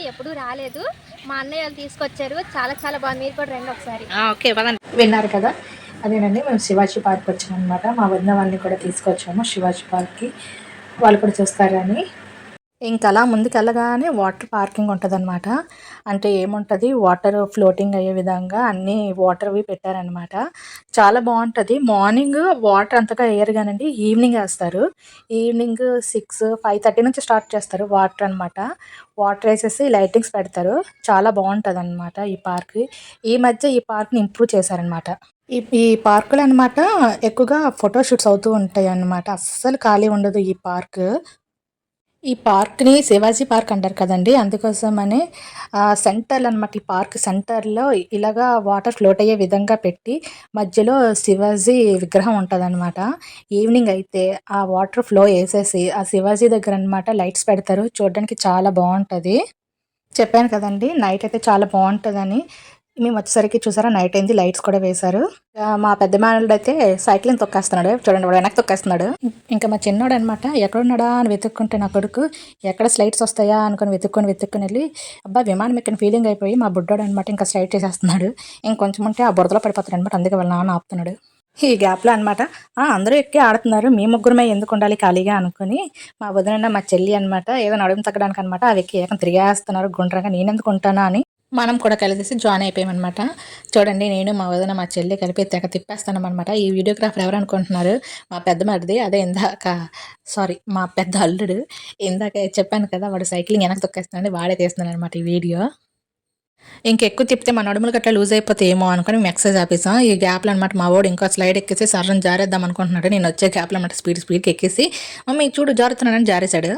ఎప్పుడూ రాలేదు. మా అన్నయ్య వాళ్ళు తీసుకొచ్చారు. చాలా చాలా బాగుంది. మీరు కూడా రండి ఒకసారి. ఓకే పదండి. విన్నారు కదా, అదేనండి మేము శివాజీ పార్క్ వచ్చామన్నమాట. మా వదిన వాళ్ళని కూడా తీసుకొచ్చాము శివాజీ పార్క్కి, వాళ్ళు కూడా చూస్తారని. ఇంకా అలా ముందుకెళ్ళగానే వాటర్ పార్కింగ్ ఉంటుందన్నమాట. అంటే ఏముంటుంది, వాటర్ ఫ్లోటింగ్ అయ్యే విధంగా అన్నీ వాటర్వి పెట్టారనమాట. చాలా బాగుంటుంది. మార్నింగ్ వాటర్ అంతగా వేయరు కానండి, ఈవినింగ్ వేస్తారు. ఈవినింగ్ 6-5:30 నుంచి స్టార్ట్ చేస్తారు వాటర్ అనమాట. వాటర్ వేసేసి లైటింగ్స్ పెడతారు. చాలా బాగుంటుంది అనమాట ఈ పార్క్. ఈ మధ్య ఈ పార్క్ని ఇంప్రూవ్ చేశారనమాట. ఈ పార్కులు అనమాట ఎక్కువగా ఫోటోషూట్స్ అవుతూ ఉంటాయి అన్నమాట. అస్సలు ఖాళీ ఉండదు ఈ పార్క్. ఈ పార్క్‌ని శివాజీ పార్క్ అంటారు కదండీ! అందుకోసమని సెంటర్‌లో అనమాట. ఈ పార్క్ సెంటర్‌లో ఇలాగా వాటర్ ఫ్లోట్ అయ్యే విధంగా పెట్టి, మధ్యలో శివాజీ విగ్రహం ఉంటదనమాట. ఈవినింగ్ అయితే ఆ వాటర్ ఫ్లో ఏసేసి, ఆ శివాజీ దగ్గర అనమాట లైట్స్ పెడతారు. చూడడానికి చాలా బావుంటది. చెప్పాను కదండీ! నైట్ అయితే చాలా బావుంటదని. మేమొచ్చేసరికి చూసారా, నైట్ అయింది. లైట్స్ కూడా వేశారు. మా పెద్ద మేనల్లుడైతే సైకిల్‌ని తొక్కేస్తున్నాడు. చూడండి వాడు వెనక్కి తొక్కేస్తున్నాడు. ఇంకా మా చిన్నోడనమాట ఎక్కడున్నాడా అని వెతుక్కుంటే నా కొడుకు, ఎక్కడ స్లైడ్స్ వస్తాయా అనుకుని వెతుక్కొని ఎళ్లి, అబ్బా! విమానం ఎక్కిన ఫీలింగ్ అయిపోయి మా బుడ్డోడనమాట ఇంకా స్లైడ్ చేసేస్తున్నాడు. ఇంకొంచెం ఉంటే ఆ బురదలో పడిపోతాడనమాట. అందుకే వాళ్ళ నాన్న ఆపుతున్నాడు. ఈ గ్యాప్‌లో అనమాట అందరూ ఎక్కి ఆడుతున్నారు. మేము ముగ్గురమే ఎందుకుండాలి ఖాళీగా అనుకోని, మా వదిన, మా చెల్లి అనమాట ఏదో నడుము తగ్గడానికనమాట అవి ఎక్కి ఏకంగా తిరిగేస్తున్నారు గుండ్రంగా. నేనెందుకు ఉంటానా అని మనం కూడా కలిసేసి జాయిన్ అయిపోయామనమాట. చూడండి నేను, మా వదిన, మా చెల్లి కలిపి తెగ తిప్పేస్తున్నామనమాట. ఈ వీడియోగ్రాఫర్ ఎవరు అనుకుంటున్నారు? మా పెద్ద మరిది. అదే ఇందాక మా పెద్ద అల్లుడు. ఇందాక చెప్పాను కదా, వాడు సైక్లింగ్ వెనక్కి తొక్కేస్తున్నాడని వాడే తీస్తున్నాడనమాట ఈ వీడియో. ఇంకెక్కువ తిప్పితే మా నడుములు గట్లా లూజ్ అయిపోతాయేమో అనుకుని మేము ఎక్సర్సైజ్ ఆపేసాం. ఈ గ్యాప్‌లో అనమాట మా వోడు ఇంకో స్లైడ్ ఎక్కేసి సర్రని జారేద్దాం అనుకుంటున్నాడు. నేను వచ్చే గ్యాప్‌లో అనమాట స్పీడ్‌గా ఎక్కేసి, మమ్మీ చూడు జారుతున్నానని జారేశాడు.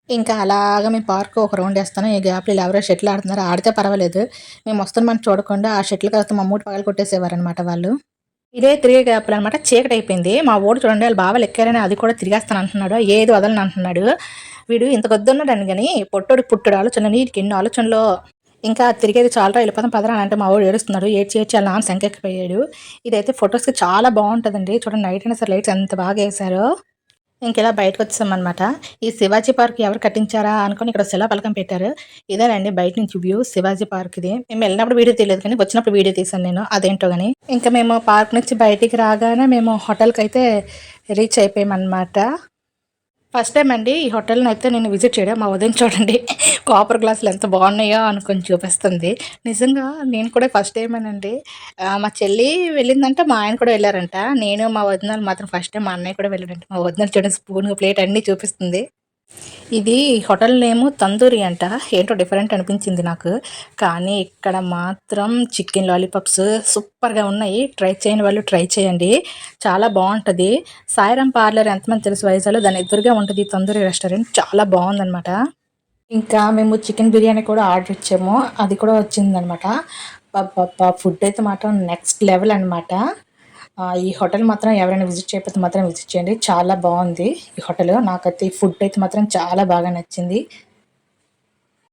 ఇంకా అలాగా మేము పార్క్ ఒక రౌండ్ వేస్తాను. ఈ గ్యాప్‌లో ఈళ్ళు ఎవరో షటిల్ ఆడుతున్నారు. ఆడితే పర్వాలేదు. మేము వస్తున్నామని చూడకుండా ఆ షటిల్ కాస్త మా మూతి పగలగొట్టేసేవారనమాట వాళ్ళు. ఇదే తిరిగే గ్యాప్‌లో అనమాట చీకటయిపోయింది. మా వోడు చూడండి ఆళ్ళ బావలు ఎక్కారని అది కూడా తిరిగేస్తాను అంటున్నాడు. ఏది వదలను అంటున్నాడు. వీడు ఇంత గొద్దున్నాడని గాని పొట్టోడికి పుట్టెడు ఆలోచనలు, వీడికి ఎన్ని ఆలోచనలో. ఇంకా తిరిగేది చాలురా వెళ్ళిపోదాం పదరా అని అంటే మా వాడు ఏడుస్తున్నాడు. ఏడ్చి ఆళ్ళ నాన్న సంకెక్కిపోయాడు. ఇదైతే ఫోటోస్‌కి చాలా బావుంటదండి. చూడండి నైట్ అయినా సరే లైట్స్ ఎంత బాగా ఏశారో. ఇంకిలా బయటకొచ్చేసామనమాట. ఈ శివాజీ పార్క్ ఎవరు కట్టించారా అనుకోని ఇక్కడ శిలాఫలకం పెట్టారు. ఇదేనండి బయట నుంచి వ్యూ శివాజీ పార్క్‌ది. మేము వెళ్ళినప్పుడు వీడియో తీయలేదు కానీ వచ్చినప్పుడు వీడియో తీశాను నేను. అదేంటో గాని. ఇంకా మేము పార్క్ నుంచి బయటికి రాగానే మేము హోటల్‌కైతే రీచ్ అయిపోయామనమాట. ఫస్ట్ టైమ్ అండి ఈ హోటల్‌నైతే నేను విజిట్ చేయడం. మా వదిన చూడండి కాపర్ గ్లాసులు ఎంత బాగున్నాయో అనుకోని చూపిస్తుంది. నిజంగా నేను కూడా ఫస్ట్ టైమేనండి. మా చెల్లి వెళ్ళిందంట, మా ఆయన కూడా వెళ్లారంట. నేను, మా వదినలు మాత్రం ఫస్ట్ టైమ్. మా అన్నయ్య కూడా వెళ్ళాడంట. మా వదిన చూడండి స్పూను, ప్లేట్ అన్నీ చూపిస్తుంది. ఇది హోటల్ నేము తందూరి అంట. ఏంటో డిఫరెంట్ అనిపించింది నాకు. కానీ ఇక్కడ మాత్రం చికెన్ లాలీపాప్స్ సూపర్‌గా ఉన్నాయి. ట్రై చేయని వాళ్ళు ట్రై చేయండి. చాలా బావుంటది. సాయిరాం పార్లర్ ఎంతమంది తెలుసు వైజాగ్‌లో, దాని ఎదురుగా ఉంటది ఈ తందూరి రెస్టారెంట్. చాలా బావుందనమాట. ఇంకా మేము చికెన్ బిర్యానీ కూడా ఆర్డర్ ఇచ్చాము. అది కూడా వచ్చిందనమాట. అబ్బబ్బబ్బా! ఫుడ్ అయితే మాత్రం నెక్స్ట్ లెవెల్ అనమాట. ఈ హోటల్ మాత్రం ఎవరైనా విజిట్ చేయకపోతే మాత్రం విజిట్ చేయండి. చాలా బావుంది ఈ హోటలు. నాకైతే ఈ ఫుడ్ అయితే మాత్రం చాలా బాగా నచ్చింది.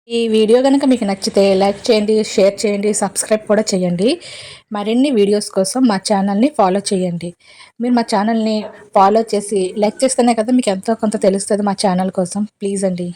ఈ వీడియో గనుక మీకు నచ్చితే లైక్ చేయండి, షేర్ చేయండి, సబ్స్క్రైబ్ కూడా చేయండి. మరిన్ని వీడియోస్ కోసం మా ఛానల్‌ని ఫాలో చేయండి. మీరు మా ఛానల్‌ని ఫాలో చేసి లైక్ చేస్తేనే కదా మీకు ఎంతో కొంత తెలుస్తది మా ఛానల్ కోసం. ప్లీజ్ అండి.